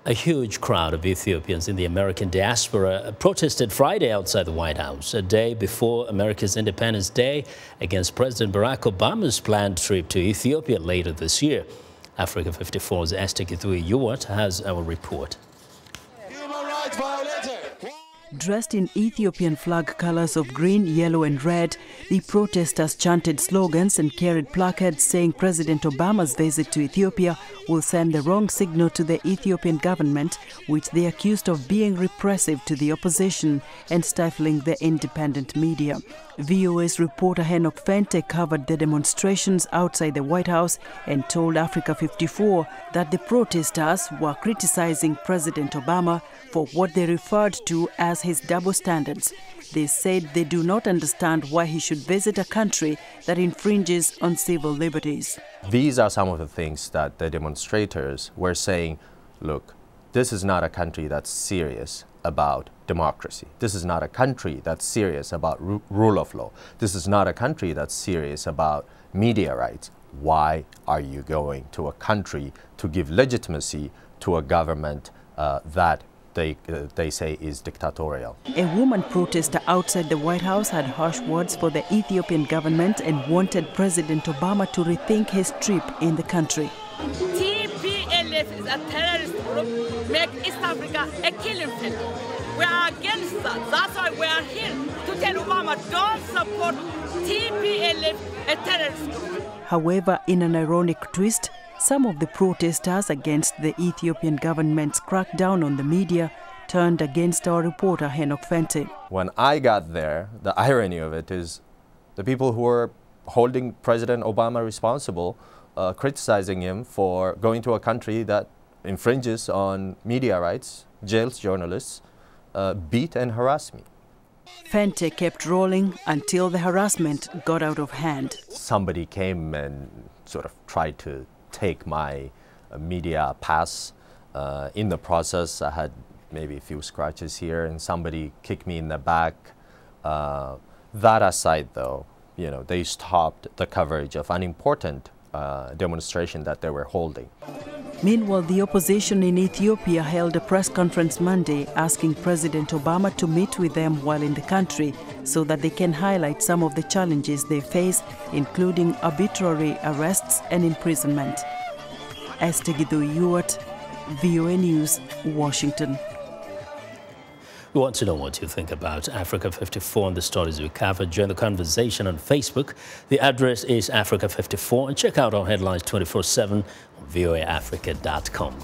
A huge crowd of Ethiopians in the American diaspora protested Friday outside the White House, a day before America's Independence Day, against President Barack Obama's planned trip to Ethiopia later this year. Africa 54's Esther Githui-Ewart has our report. Human rights violator. Dressed in Ethiopian flag colors of green, yellow and red, the protesters chanted slogans and carried placards saying President Obama's visit to Ethiopia will send the wrong signal to the Ethiopian government, which they accused of being repressive to the opposition and stifling the independent media. VOA's reporter Henok Fente covered the demonstrations outside the White House and told Africa 54 that the protesters were criticizing President Obama for what they referred to as his double standards. They said they do not understand why he should visit a country that infringes on civil liberties. These are some of the things that the demonstrators were saying, look, this is not a country that's serious about democracy. This is not a country that's serious about rule of law. This is not a country that's serious about media rights. Why are you going to a country to give legitimacy to a government that they say is dictatorial? A woman protester outside the White House had harsh words for the Ethiopian government and wanted President Obama to rethink his trip in the country. TPLF is a terrorist group, make East Africa a killing field. We are against that. That's why we are here to tell Obama, don't support TPLF, a terrorist group. However, in an ironic twist, some of the protesters against the Ethiopian government's crackdown on the media turned against our reporter Henok Fente. When I got there, the irony of it is the people who were holding President Obama responsible, criticizing him for going to a country that infringes on media rights, jails journalists, beat and harass me. Fente kept rolling until the harassment got out of hand. Somebody came and sort of tried to take my media pass. In the process, I had maybe a few scratches here and somebody kicked me in the back. That aside though, they stopped the coverage of an important demonstration that they were holding. Meanwhile, the opposition in Ethiopia held a press conference Monday asking President Obama to meet with them while in the country so that they can highlight some of the challenges they face, including arbitrary arrests and imprisonment. Esther Githui-Ewart, VOA News, Washington. We want to know what you think about Africa 54 and the stories we covered. Join the conversation on Facebook. The address is Africa 54 and check out our headlines 24/7 on voaafrica.com.